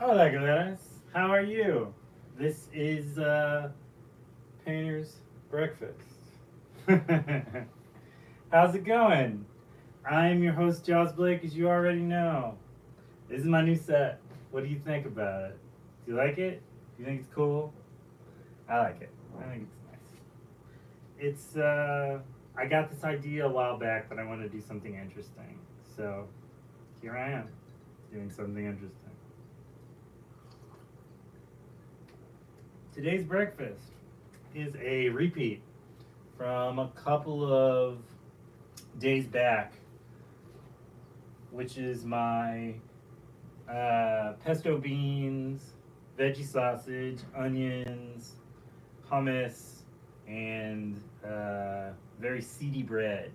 Hola Galeras, how are you? This is Painter's Breakfast. How's it going? I'm your host, Jaws Blake, as you already know. This is my new set. What do you think about it? Do you like it? Do you think it's cool? I like it. I think it's nice. I got this idea a while back that I want to do something interesting. So here I am, doing something interesting. Today's breakfast is a repeat from a couple of days back, which is my pesto beans, veggie sausage, onions, hummus, and very seedy bread.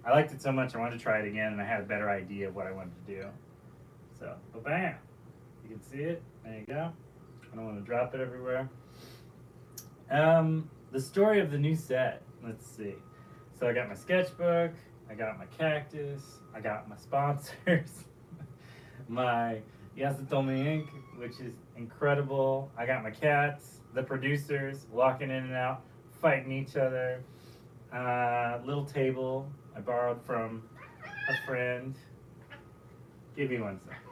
I liked it so much I wanted to try it again, and I had a better idea of what I wanted to do. So, bam! You can see it. There you go. I don't want to drop it everywhere. The story of the new set. Let's see. So I got my sketchbook, I got my cactus, I got my sponsors, my Yasatomi ink, which is incredible. I got my cats, the producers, walking in and out, fighting each other. Little table I borrowed from a friend. Give me one second.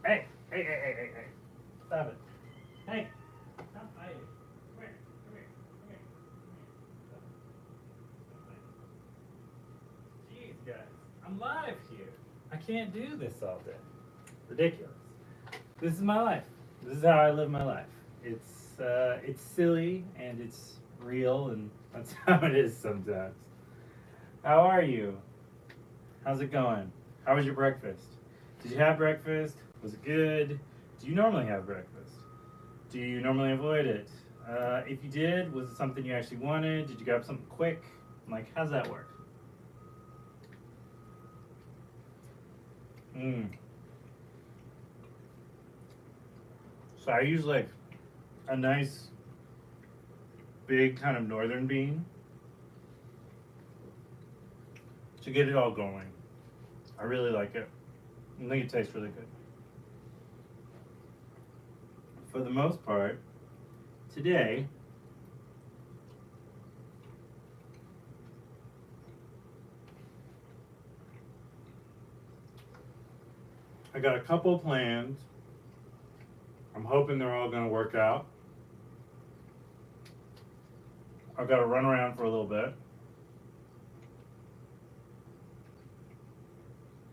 Hey. Stop it. Hey, stop fighting. Jeez, guys, I'm live here. I can't do this all day. Ridiculous. This is my life. This is how I live my life. It's silly and it's real, and that's how it is sometimes. How are you? How's it going? How was your breakfast? Did you have breakfast? Was it good? Do you normally have breakfast? Do you normally avoid it? If you did, was it something you actually wanted? Did you grab something quick? Like, how's that work? Mm. So I use like a nice big kind of northern bean to get it all going. I really like it. I think it tastes really good. For the most part, today I got a couple plans. I'm hoping they're all going to work out. I've got to run around for a little bit.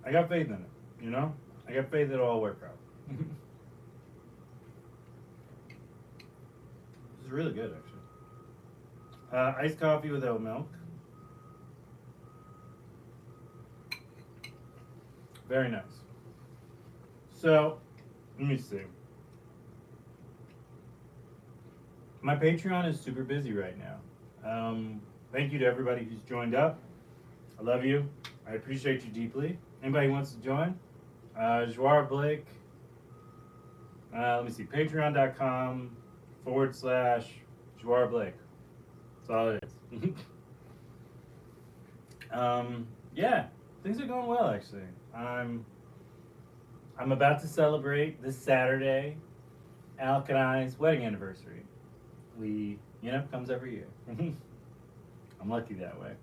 I got faith in it, you know? I got faith it'll all work out. This is really good, actually. Iced coffee with oat milk. Very nice. So, let me see. My Patreon is super busy right now. Thank you to everybody who's joined up. I love you. I appreciate you deeply. Anybody who wants to join? Joar Blake. Let me see. Patreon.com/Joar Blake. That's all it is. Yeah, things are going well actually. I'm about to celebrate this Saturday Alec and I's wedding anniversary. Comes every year. I'm lucky that way.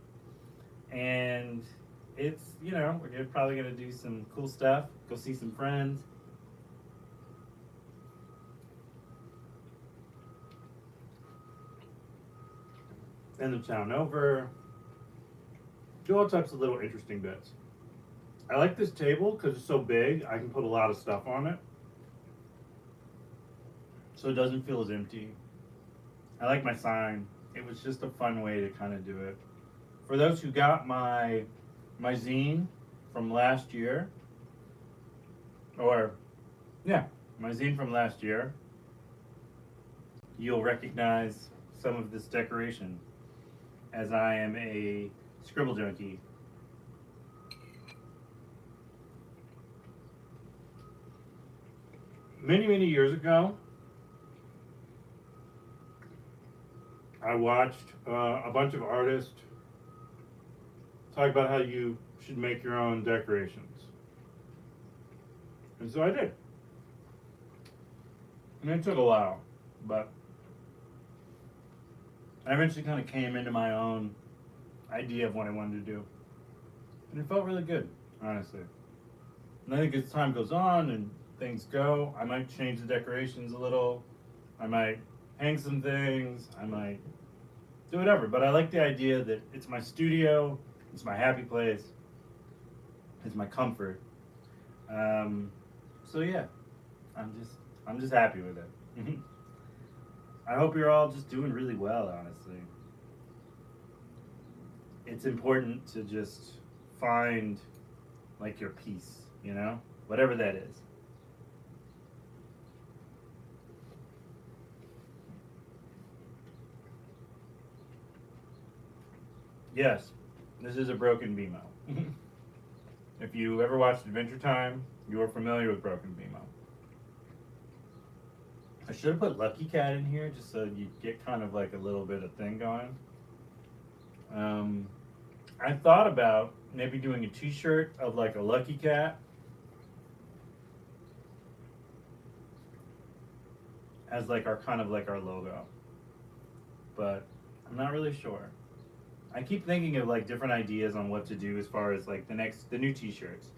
And we're probably gonna do some cool stuff. Go see some friends. End the town over. Do all types of little interesting bits. I like this table because it's so big. I can put a lot of stuff on it, so it doesn't feel as empty. I like my sign. It was just a fun way to kind of do it. For those who got my zine from last year, or yeah, my zine from last year, you'll recognize some of this decoration, as I am a scribble junkie. Many years ago, I watched a bunch of artists talk about how you should make your own decorations. And so I did. And it took a while, but I eventually kind of came into my own idea of what I wanted to do. And it felt really good, honestly. And I think as time goes on and things go, I might change the decorations a little. I might hang some things. I might do whatever. But I like the idea that it's my studio, it's my happy place, it's my comfort. So yeah, I'm just happy with it. I hope you're all just doing really well, honestly. It's important to just find like your peace, you know? Whatever that is. Yes, this is a broken BMO. If you ever watched Adventure Time, you are familiar with broken BMO. I should have put Lucky Cat in here just so you get kind of like a little bit of thing going. I thought about maybe doing a t-shirt of like a Lucky Cat as like our kind of like our logo. But I'm not really sure. I keep thinking of like different ideas on what to do as far as like the new t-shirts.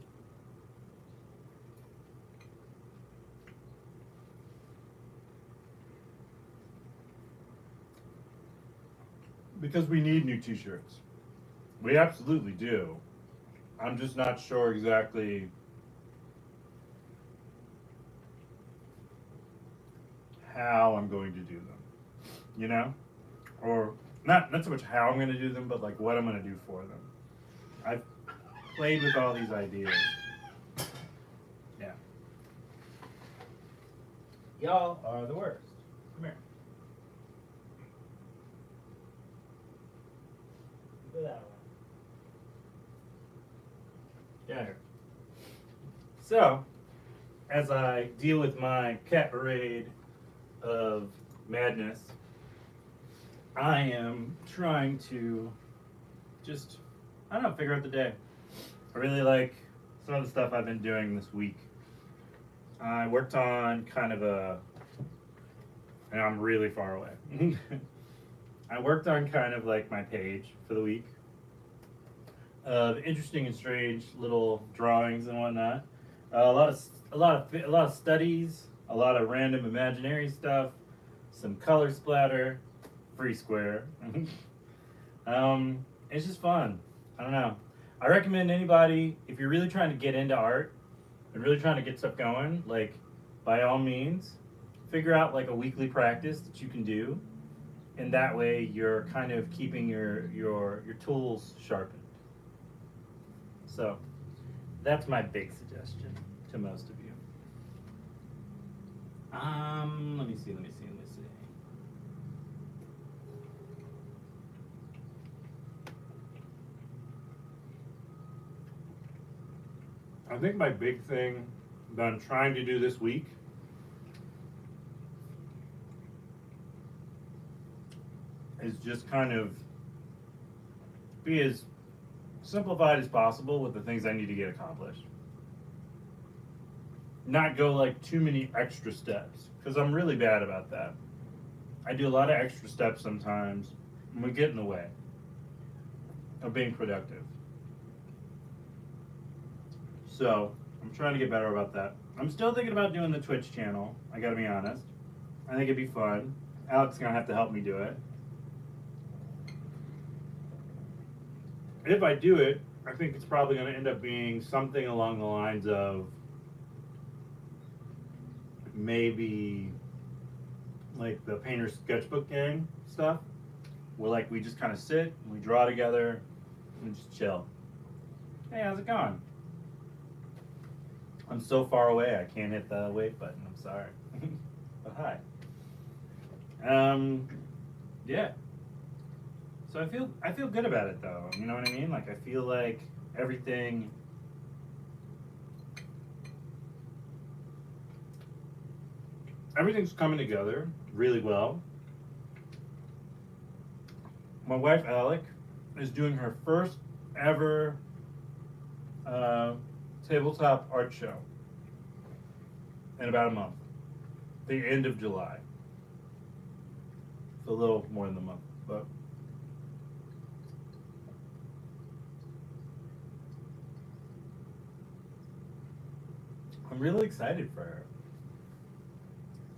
Because we need new t-shirts. We absolutely do. I'm just not sure exactly how I'm going to do them. You know? Or not so much how I'm going to do them, but like what I'm going to do for them. I've played with all these ideas. Yeah. Y'all are the worst. Come here. Go that way. Yeah. So, as I deal with my cat parade of madness, I am trying to just, I don't know, figure out the day. I really like some of the stuff I've been doing this week. I worked on kind of and I'm really far away. I worked on kind of like my page for the week of interesting and strange little drawings and whatnot. A lot of studies, a lot of random imaginary stuff, some color splatter, free square. It's just fun. I don't know. I recommend anybody, if you're really trying to get into art and really trying to get stuff going, like by all means, figure out like a weekly practice that you can do, and that way you're kind of keeping your tools sharpened. So that's my big suggestion to most of you. Let me see. I think my big thing that I'm trying to do this week is just kind of be as simplified as possible with the things I need to get accomplished. Not go like too many extra steps, because I'm really bad about that. I do a lot of extra steps sometimes, and we get in the way of being productive. So I'm trying to get better about that. I'm still thinking about doing the Twitch channel, I gotta be honest. I think it'd be fun. Alex is gonna have to help me do it. If I do it, I think it's probably gonna end up being something along the lines of maybe like the Painter's Sketchbook Gang stuff, where like we just kind of sit and we draw together and just chill. Hey, how's it going? I'm so far away I can't hit the wave button. I'm sorry. But hi. Yeah. So I feel good about it though. You know what I mean? Like I feel like everything's coming together really well. My wife Alec is doing her first ever tabletop art show in about a month. the end of July. It's a little more than a month, but I'm really excited for her.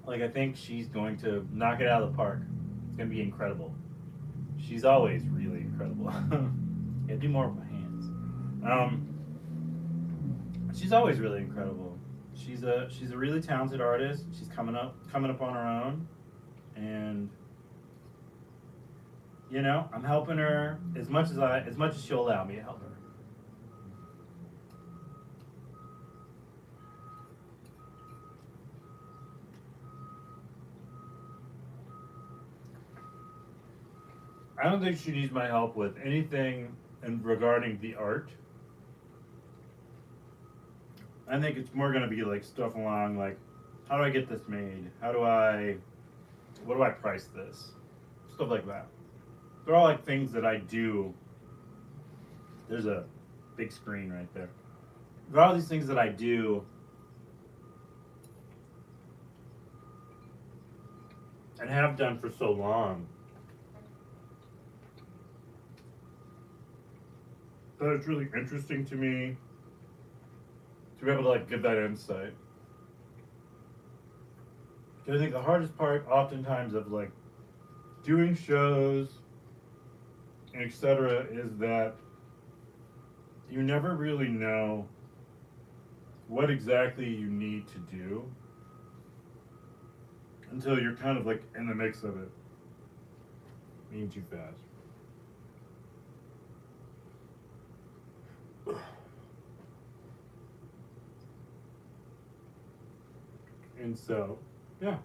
Like, I think she's going to knock it out of the park. It's going to be incredible. She's always really incredible. Yeah, do more with my hands. She's always really incredible. She's a really talented artist. She's coming up on her own, and I'm helping her as much as she'll allow me to help her. I don't think she needs my help with anything regarding the art. I think it's more going to be like stuff along like, how do I get this made? What do I price this? Stuff like that. They're all like things that I do. There's a big screen right there. There are all these things that I do and have done for so long that it's really interesting to me to be able to like give that insight. Because I think the hardest part oftentimes of like doing shows and etc. is that you never really know what exactly you need to do until you're kind of like in the mix of it. Being too fast. And so, yeah.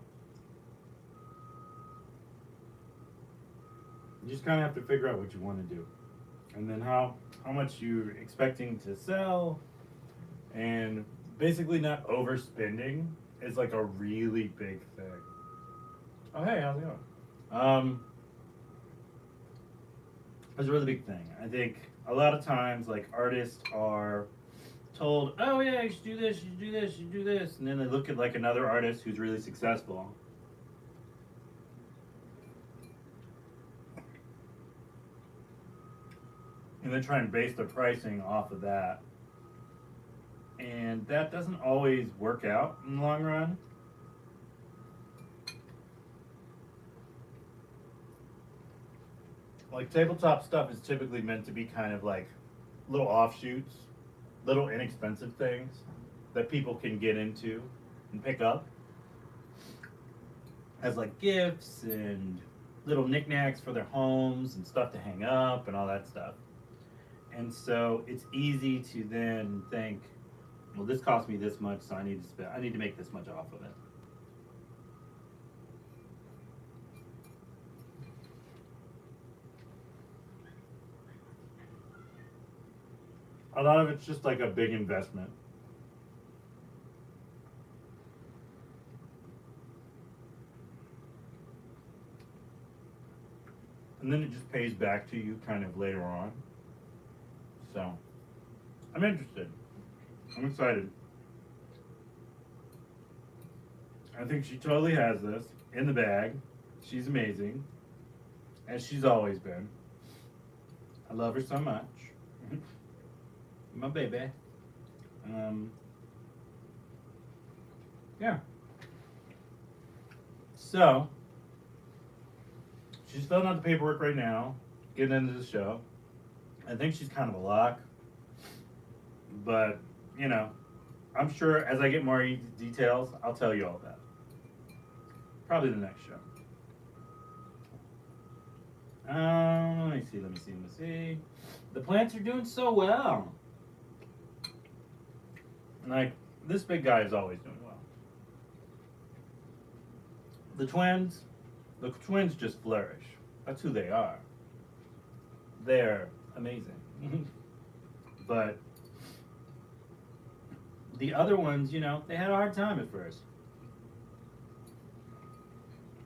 You just kind of have to figure out what you want to do. And then how much you're expecting to sell. And basically not overspending is like a really big thing. Oh, hey, how's it going? It's a really big thing. I think a lot of times, like, artists are told, oh yeah, you should do this, you should do this, you should do this, and then they look at like another artist who's really successful, and then try and base their pricing off of that, and that doesn't always work out in the long run. Like, tabletop stuff is typically meant to be kind of like little offshoots, little inexpensive things that people can get into and pick up as like gifts and little knickknacks for their homes and stuff to hang up and all that stuff. And so it's easy to then think, well, this cost me this much, so I need to make this much off of it. A lot of it's just like a big investment. And then it just pays back to you kind of later on. So, I'm interested. I'm excited. I think she totally has this in the bag. She's amazing, as she's always been. I love her so much. My baby. Yeah. So, she's filling out the paperwork right now, getting into the show. I think she's kind of a lock, but I'm sure as I get more details, I'll tell you all that. Probably the next show. Let me see. The plants are doing so well. Like, this big guy is always doing well. The twins just flourish. That's who they are. They're amazing. But the other ones, they had a hard time at first.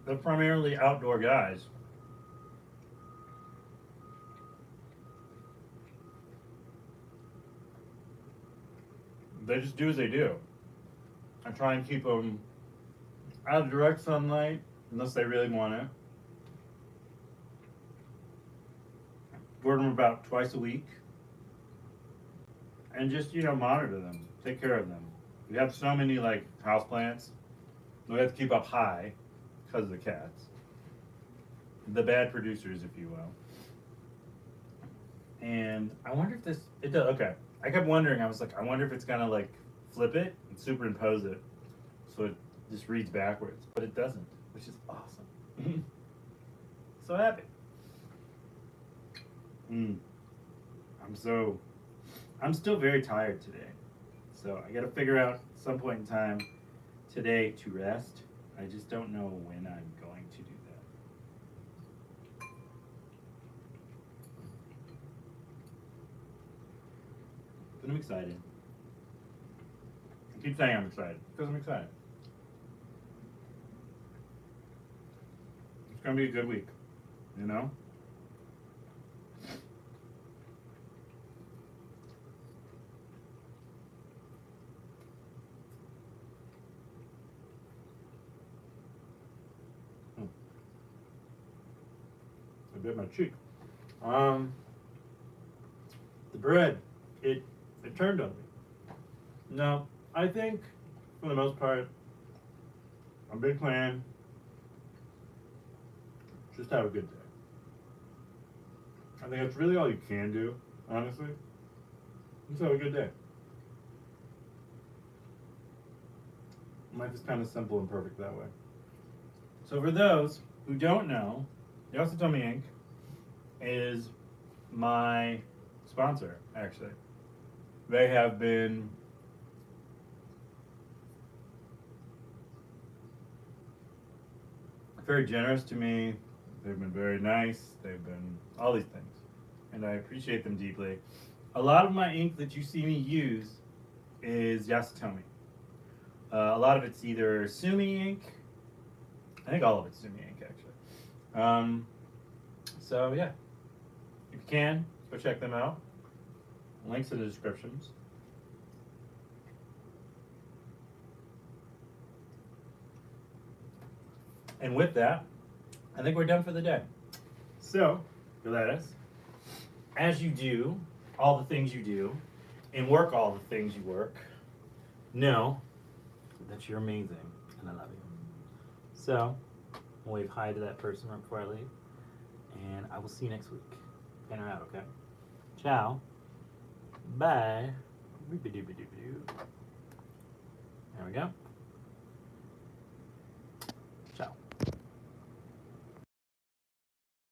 They're primarily outdoor guys. They just do as they do. I try and keep them out of direct sunlight unless they really want it. Board them about twice a week. And just, monitor them. Take care of them. We have so many, like, houseplants. We have to keep up high because of the cats. The bad producers, if you will. And I wonder if it does, okay. I kept wondering, I was like, I wonder if it's gonna, like, flip it and superimpose it so it just reads backwards. But it doesn't, which is awesome. So happy. I'm still very tired today. So I gotta figure out some point in time today to rest. I just don't know when I'm going to do that. But I'm excited. I keep saying I'm excited because I'm excited. It's gonna be a good week, you know? I bit my cheek. The bread, it turned on me. No, I think for the most part, I'm a big fan. Just have a good day. I think that's really all you can do, honestly. Just have a good day. Life is kind of simple and perfect that way. So for those who don't know, Yasatomi Inc. is my sponsor, actually. They have been very generous to me. They've been very nice. They've been all these things. And I appreciate them deeply. A lot of my ink that you see me use is Yasatomi. A lot of it's either Sumi ink. I think all of it's Sumi ink, actually. So yeah, if you can, go check them out. Links in the descriptions. And with that, I think we're done for the day. So, Galeras, as you do all the things you do, and work all the things you work, know that you're amazing, and I love you. So, I'll wave hi to that person right before I leave, and I will see you next week. Pan her out, okay? Ciao. Bye. There we go.